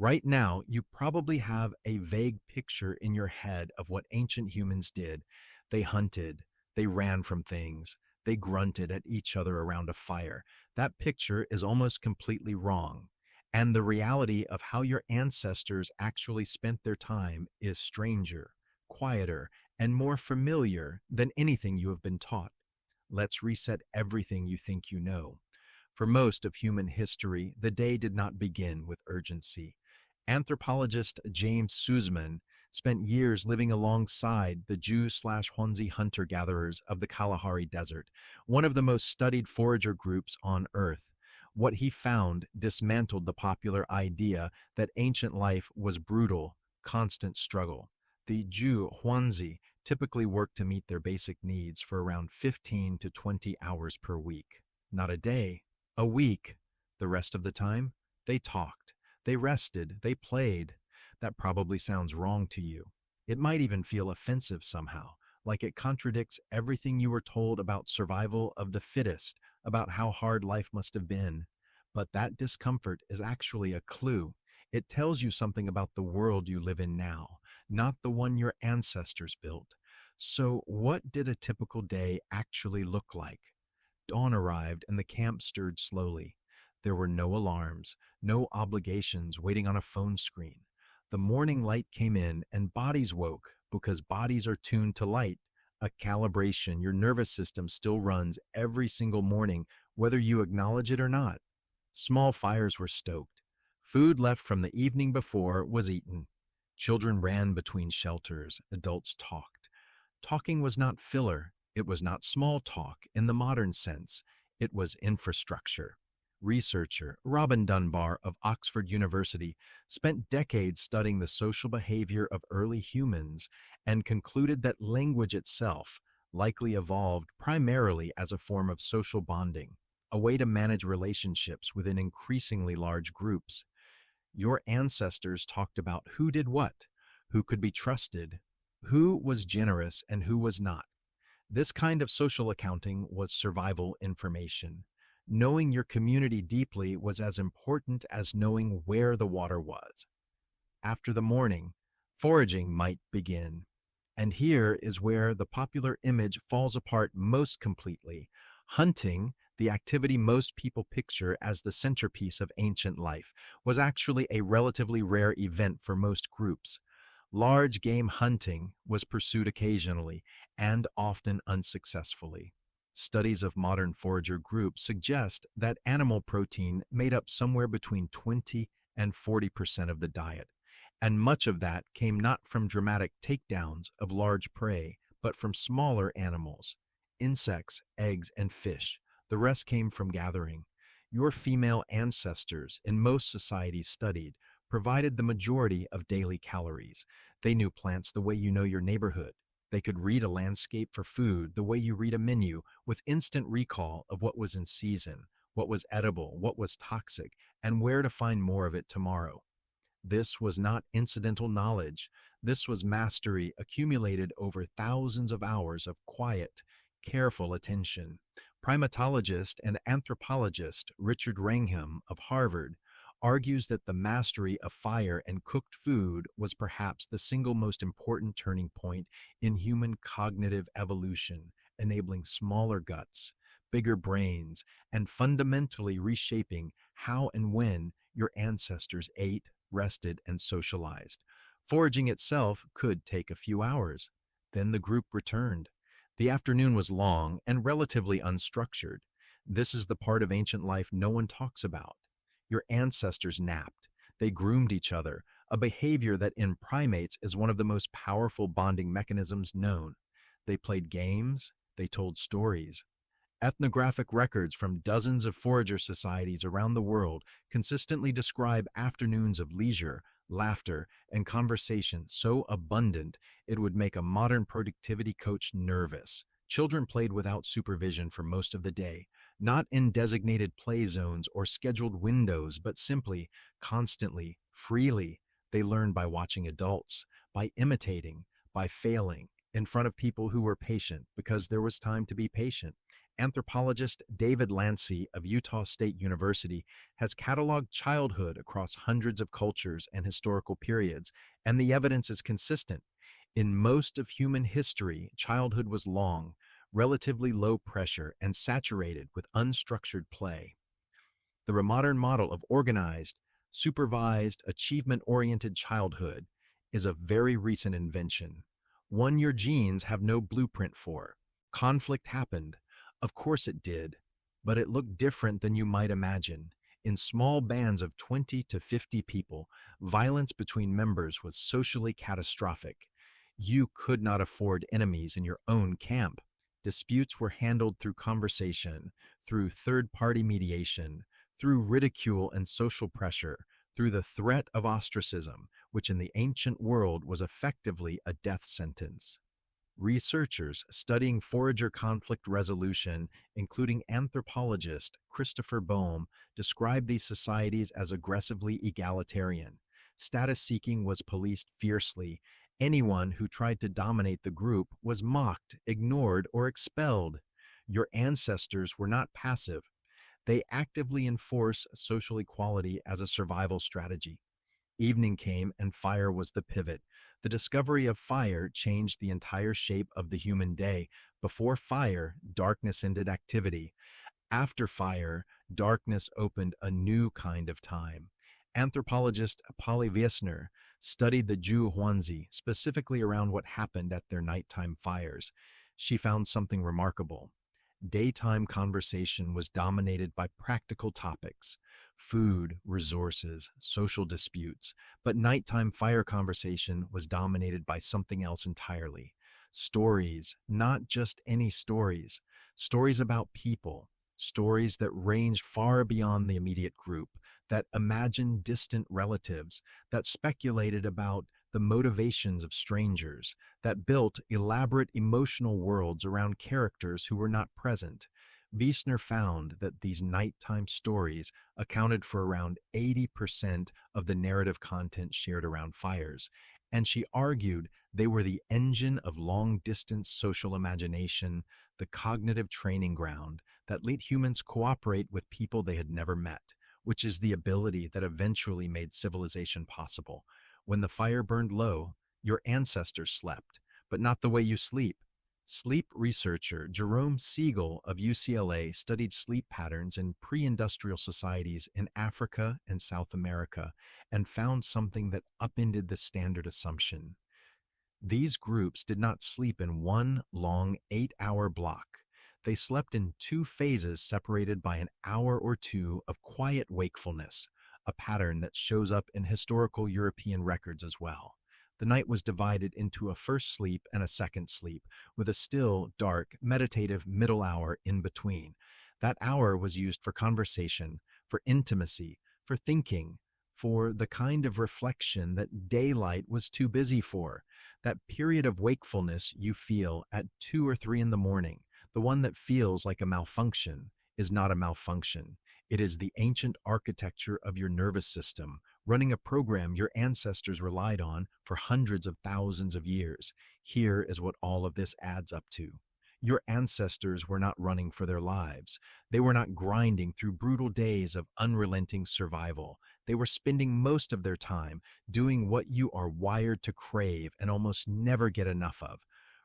Right now, you probably have a vague picture in your head of what ancient humans did. They hunted, they ran from things, they grunted at each other around a fire. That picture is almost completely wrong. And the reality of how your ancestors actually spent their time is stranger, quieter, and more familiar than anything you have been taught. Let's reset everything you think you know. For most of human history, the day did not begin with urgency. Anthropologist James Suzman spent years living alongside the Jew/Hwanzi hunter-gatherers of the Kalahari Desert, one of the most studied forager groups on Earth. What he found dismantled the popular idea that ancient life was brutal, constant struggle. The Jew/Hwanzi typically worked to meet their basic needs for around 15 to 20 hours per week. Not a day, a week. The rest of the time, they talked. They rested, they played. That probably sounds wrong to you. It might even feel offensive somehow, like it contradicts everything you were told about survival of the fittest, about how hard life must have been. But that discomfort is actually a clue. It tells you something about the world you live in now, not the one your ancestors built. So, what did a typical day actually look like? Dawn arrived and the camp stirred slowly. There were no alarms, no obligations waiting on a phone screen. The morning light came in and bodies woke because bodies are tuned to light, a calibration your nervous system still runs every single morning, whether you acknowledge it or not. Small fires were stoked. Food left from the evening before was eaten. Children ran between shelters. Adults talked. Talking was not filler. It was not small talk in the modern sense. It was infrastructure. Researcher Robin Dunbar of Oxford University spent decades studying the social behavior of early humans and concluded that language itself likely evolved primarily as a form of social bonding, a way to manage relationships within increasingly large groups. Your ancestors talked about who did what, who could be trusted, who was generous and who was not. This kind of social accounting was survival information. Knowing your community deeply was as important as knowing where the water was. After the morning, foraging might begin. And here is where the popular image falls apart most completely. Hunting, the activity most people picture as the centerpiece of ancient life, was actually a relatively rare event for most groups. Large game hunting was pursued occasionally and often unsuccessfully. Studies of modern forager groups suggest that animal protein made up somewhere between 20 and 40% of the diet, and much of that came not from dramatic takedowns of large prey, but from smaller animals, insects, eggs, and fish. The rest came from gathering. Your female ancestors, in most societies studied, provided the majority of daily calories. They knew plants the way you know your neighborhood. They could read a landscape for food the way you read a menu, with instant recall of what was in season, what was edible, what was toxic, and where to find more of it tomorrow. This was not incidental knowledge. This was mastery accumulated over thousands of hours of quiet, careful attention. Primatologist and anthropologist Richard Wrangham of Harvard argues that the mastery of fire and cooked food was perhaps the single most important turning point in human cognitive evolution, enabling smaller guts, bigger brains, and fundamentally reshaping how and when your ancestors ate, rested, and socialized. Foraging itself could take a few hours. Then the group returned. The afternoon was long and relatively unstructured. This is the part of ancient life no one talks about. Your ancestors napped. They groomed each other, a behavior that in primates is one of the most powerful bonding mechanisms known. They played games. They told stories. Ethnographic records from dozens of forager societies around the world consistently describe afternoons of leisure, laughter, and conversation so abundant it would make a modern productivity coach nervous. Children played without supervision for most of the day, not in designated play zones or scheduled windows, but simply, constantly, freely. They learned by watching adults, by imitating, by failing, in front of people who were patient because there was time to be patient, Anthropologist David Lancy of Utah State University has cataloged childhood across hundreds of cultures and historical periods, and the evidence is consistent. In most of human history, childhood was long, relatively low pressure, and saturated with unstructured play. The modern model of organized, supervised, achievement-oriented childhood is a very recent invention, one your genes have no blueprint for. Conflict happened. Of course it did, but it looked different than you might imagine. In small bands of 20 to 50 people, violence between members was socially catastrophic. You could not afford enemies in your own camp. Disputes were handled through conversation, through third-party mediation, through ridicule and social pressure, through the threat of ostracism, which in the ancient world was effectively a death sentence. Researchers studying forager conflict resolution, including anthropologist Christopher Boehm, describe these societies as aggressively egalitarian. Status seeking was policed fiercely. Anyone who tried to dominate the group was mocked, ignored, or expelled. Your ancestors were not passive. They actively enforce social equality as a survival strategy. Evening came and fire was the pivot. The discovery of fire changed the entire shape of the human day. Before fire, darkness ended activity. After fire, darkness opened a new kind of time. Anthropologist Polly Wiesner studied the Zhu Huanzi, specifically around what happened at their nighttime fires. She found something remarkable. Daytime conversation was dominated by practical topics, food, resources, social disputes, but nighttime fire conversation was dominated by something else entirely. Stories, not just any stories, stories about people, stories that ranged far beyond the immediate group, that imagined distant relatives, that speculated about the motivations of strangers, that built elaborate emotional worlds around characters who were not present. Wiesner found that these nighttime stories accounted for around 80% of the narrative content shared around fires, and she argued they were the engine of long-distance social imagination, the cognitive training ground that let humans cooperate with people they had never met, which is the ability that eventually made civilization possible. When the fire burned low, your ancestors slept, but not the way you sleep. Sleep researcher Jerome Siegel of UCLA studied sleep patterns in pre-industrial societies in Africa and South America and found something that upended the standard assumption. These groups did not sleep in one long 8-hour block. They slept in two phases separated by an hour or two of quiet wakefulness, a pattern that shows up in historical European records as well. The night was divided into a first sleep and a second sleep, with a still, dark, meditative middle hour in between. That hour was used for conversation, for intimacy, for thinking, for the kind of reflection that daylight was too busy for. That period of wakefulness you feel at 2 or 3 in the morning, the one that feels like a malfunction, is not a malfunction. It is the ancient architecture of your nervous system, running a program your ancestors relied on for hundreds of thousands of years. Here is what all of this adds up to. Your ancestors were not running for their lives. They were not grinding through brutal days of unrelenting survival. They were spending most of their time doing what you are wired to crave and almost never get enough of: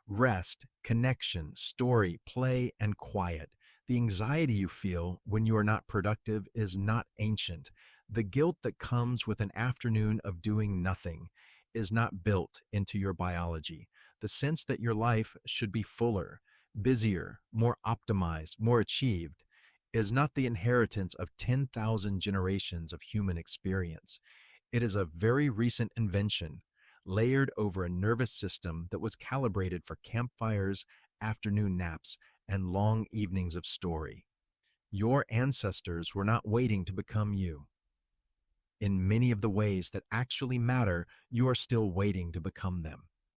rest, connection, story, play, and quiet. The anxiety you feel when you are not productive is not ancient. The guilt that comes with an afternoon of doing nothing is not built into your biology. The sense that your life should be fuller, busier, more optimized, more achieved, is not the inheritance of 10,000 generations of human experience. It is a very recent invention, layered over a nervous system that was calibrated for campfires, afternoon naps, and long evenings of story. Your ancestors were not waiting to become you. In many of the ways that actually matter, you are still waiting to become them.